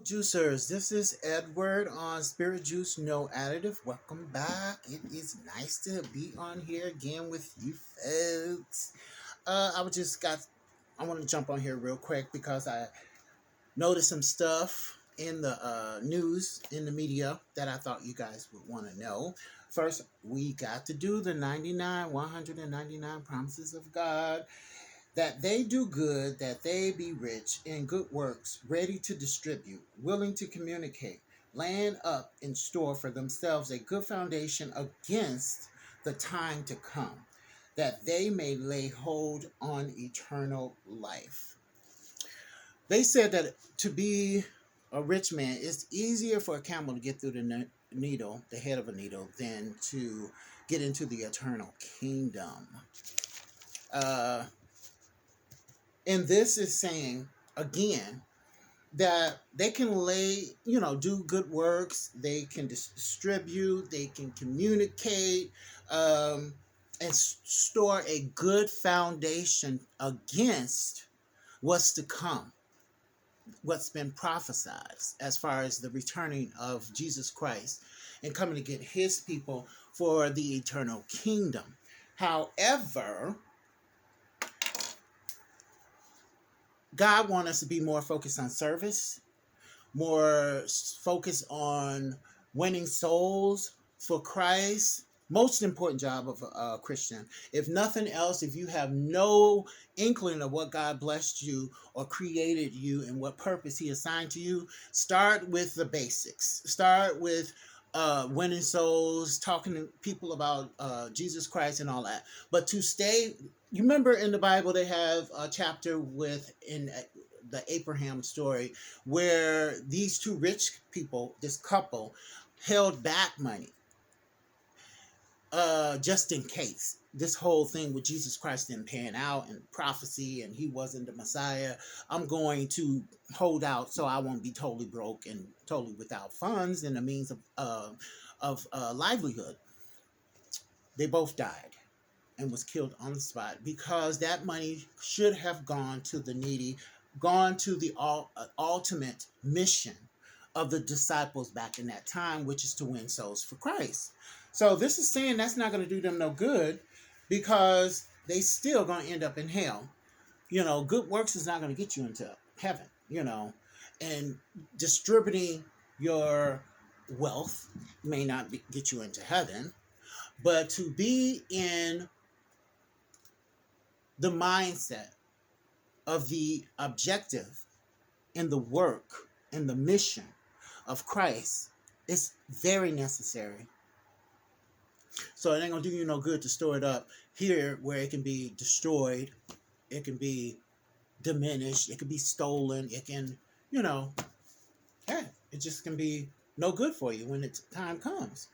Juicers, this is Edward on Spirit Juice No Additive. Welcome back. It is nice to be on here again with you folks. I want to jump on here real quick because I noticed some stuff in the news, in the media that I thought you guys would want to know. First, we got to do the 199 promises of God, that they do good, that they be rich in good works, ready to distribute, willing to communicate, laying up in store for themselves a good foundation against the time to come, that they may lay hold on eternal life. They said that to be a rich man, it's easier for a camel to get through the needle, the head of a needle, than to get into the eternal kingdom. And this is saying, again, that they can do good works, they can distribute, they can communicate, and store a good foundation against what's to come, what's been prophesied as far as the returning of Jesus Christ and coming to get his people for the eternal kingdom. However, God wants us to be more focused on service, more focused on winning souls for Christ. Most important job of a Christian. If nothing else, if you have no inkling of what God blessed you or created you and what purpose he assigned to you, start with the basics. Start with winning souls, talking to people about Jesus Christ and all that. But to stay, you remember in the Bible they have a chapter in the Abraham story where these two rich people, this couple, held back money just in case this whole thing with Jesus Christ didn't pan out and prophecy and he wasn't the Messiah. I'm going to hold out so I won't be totally broke and totally without funds and the means of livelihood. They both died and was killed on the spot because that money should have gone to the needy, gone to the ultimate mission of the disciples back in that time, which is to win souls for Christ. So this is saying that's not going to do them no good because they still going to end up in hell. Good works is not going to get you into heaven, and distributing your wealth may not get you into heaven, but to be in the mindset of the objective and the work and the mission of Christ is very necessary. So it ain't gonna do you no good to store it up here where it can be destroyed, it can be diminished, it can be stolen, it can, it just can be no good for you when the time comes.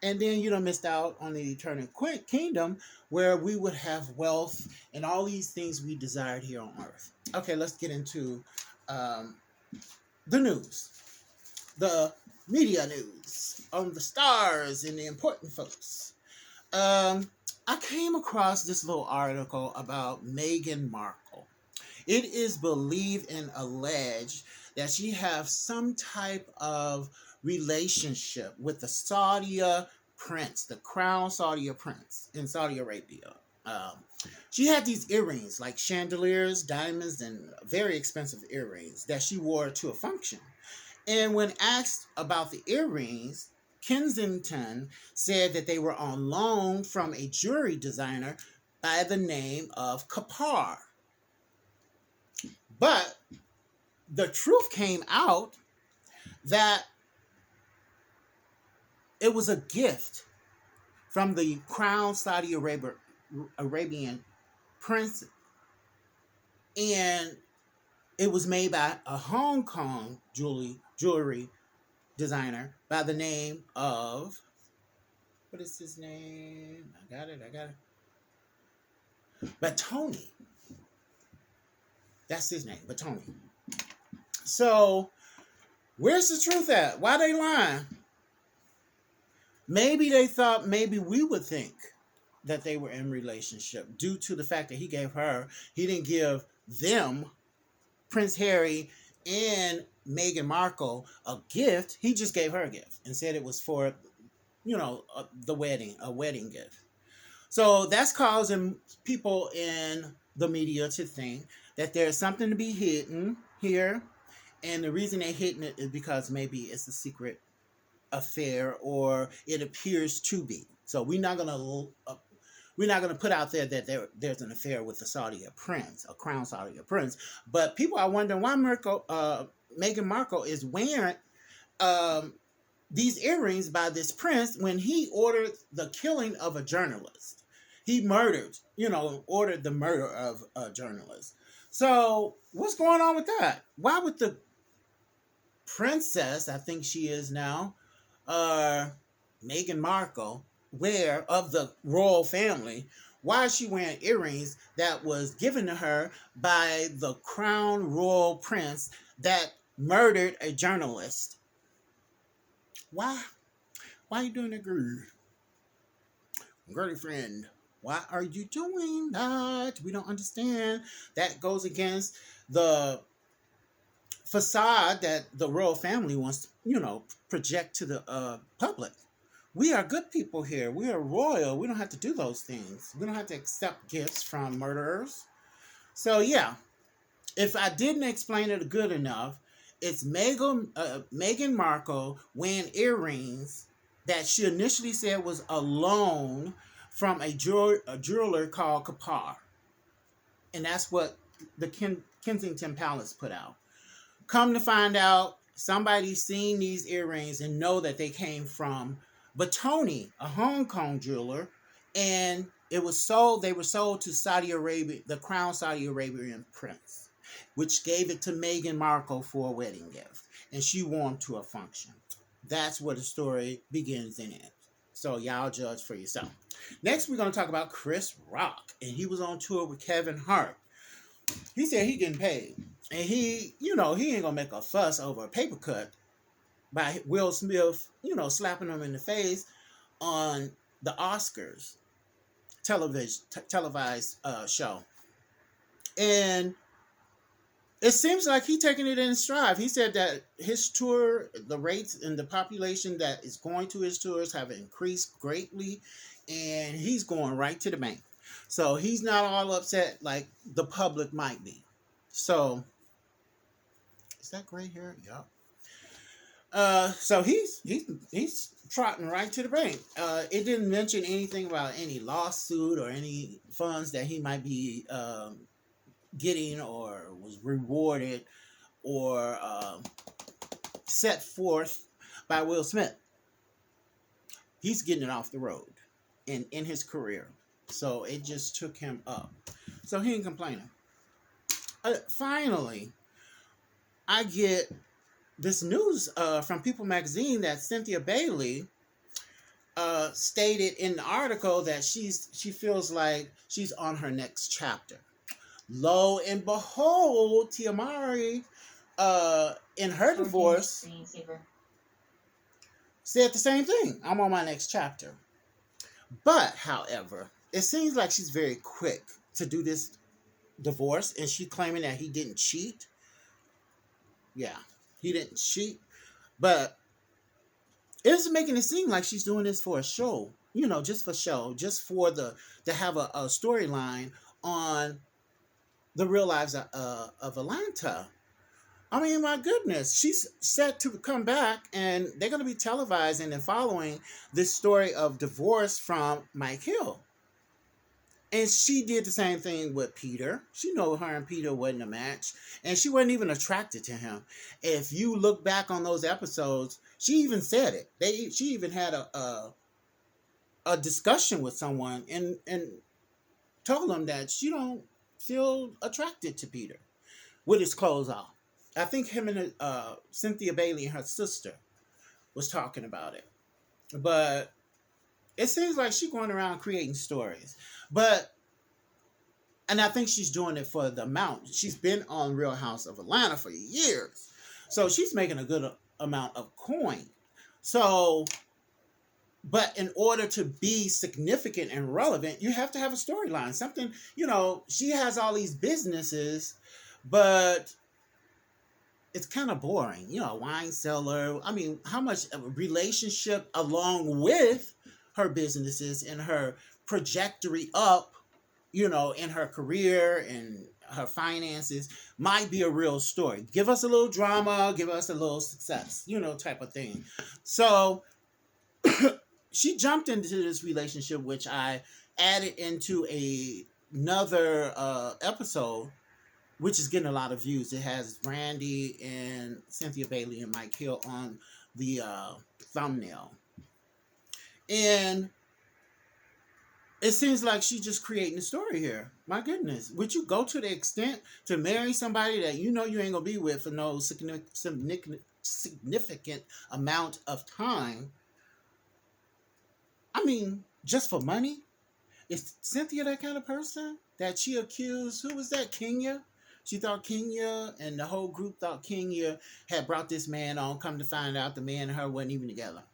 And then you done missed out on the eternal kingdom where we would have wealth and all these things we desired here on earth. Okay, let's get into the news. The media news on the stars and the important folks. I came across this little article about Meghan Markle. It is believed and alleged that she has some type of relationship with the Saudi prince, the crown Saudi prince in Saudi Arabia. She had these earrings, like chandeliers, diamonds, and very expensive earrings that she wore to a function. And when asked about the earrings, Kensington said that they were on loan from a jewelry designer by the name of Kapar. But the truth came out that it was a gift from the crown Saudi Arabian prince, and it was made by a Hong Kong jewelry designer by the name of, what is his name? I got it. Bertoni. That's his name, Bertoni. So, where's the truth at? Why they lying? Maybe they thought maybe we would think that they were in relationship due to the fact that he didn't give them, Prince Harry and Meghan Markle a gift, he just gave her a gift and said it was for, the wedding, a wedding gift. So that's causing people in the media to think that there's something to be hidden here. And the reason they're hidden it is because maybe it's a secret affair, or it appears to be. So we're not gonna put out there that there's an affair with the Saudi prince, a crown Saudi prince. But people are wondering why Meghan Markle is wearing um, these earrings by this prince when he ordered the killing of a journalist. He ordered the murder of a journalist. So what's going on with that? Why would the princess, I think she is now, Meghan Markle, wear, of the royal family, why is she wearing earrings that was given to her by the crown royal prince that murdered a journalist? Why? Why are you doing that, girlfriend? Why are you doing that? We don't understand. That goes against the facade that the royal family wants to, project to the public. We are good people here. We are royal. We don't have to do those things. We don't have to accept gifts from murderers. So yeah, if I didn't explain it good enough, it's Meghan Markle wearing earrings that she initially said was a loan from a jeweler called Kapar. And that's what the Kensington Palace put out. Come to find out, somebody seen these earrings and know that they came from Batoni, a Hong Kong jeweler, and they were sold to Saudi Arabia, the crown Saudi Arabian prince, which gave it to Meghan Markle for a wedding gift, and she wore them to a function. That's where the story begins and ends. So y'all judge for yourself. Next, we're going to talk about Chris Rock, and he was on tour with Kevin Hart. He said he getting paid, and he ain't gonna make a fuss over a paper cut by Will Smith, slapping him in the face on the Oscars televised show. And it seems like he's taking it in stride. He said that his tour, the rates and the population that is going to his tours have increased greatly, and he's going right to the bank. So he's not all upset like the public might be. So, is that gray hair? Yeah. So he's trotting right to the bank. It didn't mention anything about any lawsuit or any funds that he might be getting or was rewarded or set forth by Will Smith. He's getting it off the road in his career. So it just took him up. So he ain't complaining. Finally, I get this news from People Magazine that Cynthia Bailey stated in the article that she feels like she's on her next chapter. Lo and behold, Tia Mowry, in her divorce, said the same thing. I'm on my next chapter. But, however, it seems like she's very quick to do this divorce, and she claiming that he didn't cheat. Yeah, he didn't cheat. But it's making it seem like she's doing this for a show, just for show, just for to have a storyline on the Real Lives of Atlanta. I mean, my goodness, she's set to come back, and they're going to be televising and following this story of divorce from Mike Hill. And she did the same thing with Peter. She knew her and Peter wasn't a match, and she wasn't even attracted to him. If you look back on those episodes, she even said it. She even had a discussion with someone and told them that she don't feel attracted to Peter with his clothes off. I think him and Cynthia Bailey and her sister was talking about it. But it seems like she's going around creating stories. And I think she's doing it for the amount. She's been on Real House of Atlanta for years. So she's making a good amount of coin. So, but in order to be significant and relevant, you have to have a storyline. Something, she has all these businesses, but it's kind of boring. You know, a wine cellar. I mean, how much of a relationship along with her businesses and her trajectory up, you know, in her career and her finances might be a real story. Give us a little drama, give us a little success, you know, type of thing. So she jumped into this relationship, which I added into another episode, which is getting a lot of views. It has Randy and Cynthia Bailey and Mike Hill on the thumbnail. And it seems like she's just creating a story here. My goodness. Would you go to the extent to marry somebody that you know you ain't going to be with for no significant amount of time? I mean, just for money? Is Cynthia that kind of person that she accused? Who was that? Kenya? She thought Kenya and the whole group thought Kenya had brought this man on. Come to find out, the man and her wasn't even together.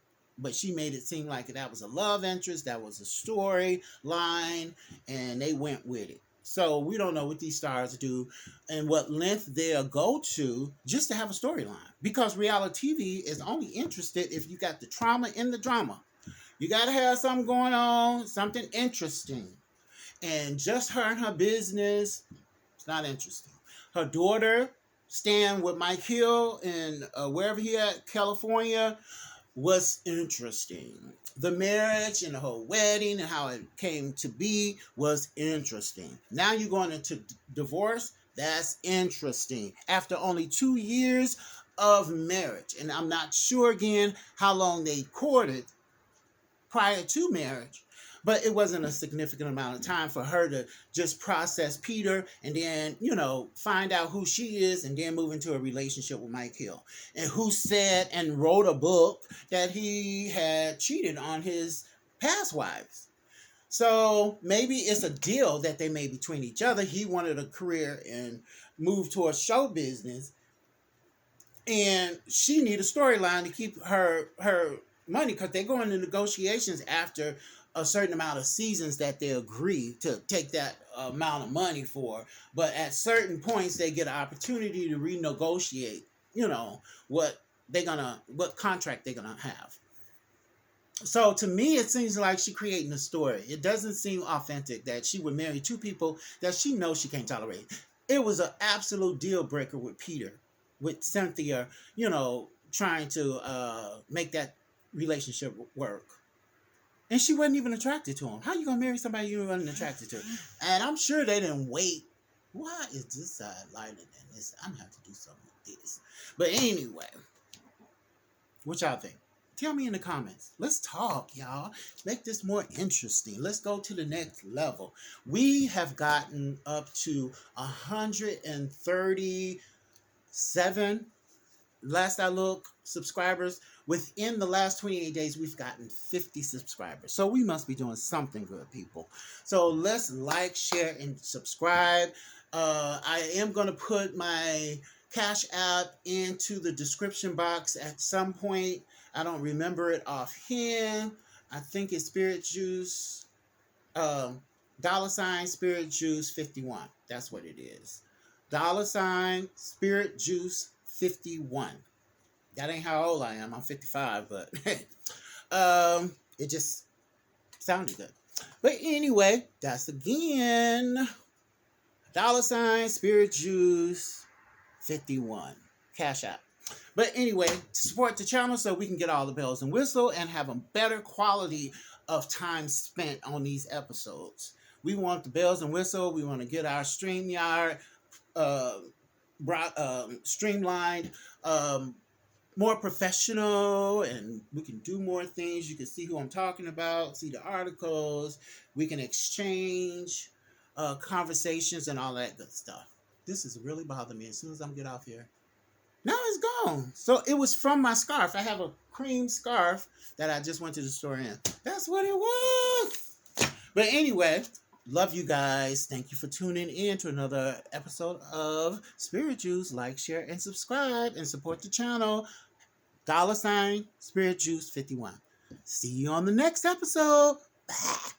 But she made it seem like that was a love interest, that was a story line, and they went with it. So we don't know what these stars do and what length they'll go to just to have a storyline. Because reality TV is only interested if you got the trauma in the drama. You got to have something going on, something interesting. And just her and her business, it's not interesting. Her daughter, staying with Mike Hill in wherever he at, California, was interesting. The marriage and the whole wedding and how it came to be was interesting. Now you're going into divorce. That's interesting. After only 2 years of marriage. And I'm not sure again how long they courted prior to marriage, but it wasn't a significant amount of time for her to just process Peter and then, you know, find out who she is and then move into a relationship with Mike Hill, and who said and wrote a book that he had cheated on his past wives. So maybe it's a deal that they made between each other. He wanted a career and moved towards show business, and she needed a storyline to keep her money, because they go into negotiations after a certain amount of seasons that they agree to take that amount of money for. But at certain points, they get an opportunity to renegotiate, you know, what contract they're gonna have. So to me, it seems like she's creating a story. It doesn't seem authentic that she would marry two people that she knows she can't tolerate. It was an absolute deal breaker with Peter, with Cynthia, you know, trying to make that relationship work. And she wasn't even attracted to him. How you gonna marry somebody you weren't attracted to? And I'm sure they didn't wait. Why is this side lighter than this? I'm gonna have to do something with this. But anyway, what y'all think? Tell me in the comments. Let's talk, y'all. Make this more interesting. Let's go to the next level. We have gotten up to 137, last I look, subscribers. Within the last 28 days, we've gotten 50 subscribers. So we must be doing something good, people. So let's like, share, and subscribe. I am going to put my Cash App into the description box at some point. I don't remember it offhand. I think it's Spirit Juice, $ Spirit Juice 51. That's what it is. $ Spirit Juice 51. That ain't how old I am. I'm 55, but it just sounded good. But anyway, that's again $ Spirit Juice 51. Cash App. But anyway, to support the channel so we can get all the bells and whistles and have a better quality of time spent on these episodes. We want the bells and whistles. We want to get our StreamYard streamlined, more professional, and we can do more things. You can see who I'm talking about, see the articles. We can exchange conversations and all that good stuff. This is really bothering me. As soon as I'm get off here, now it's gone. So it was from my scarf. I have a cream scarf that I just went to the store in. That's what it was. But anyway, love you guys. Thank you for tuning in to another episode of Spirit Juice. Like, share, and subscribe, and support the channel. $ Spirit Juice 51. See you on the next episode. Bye.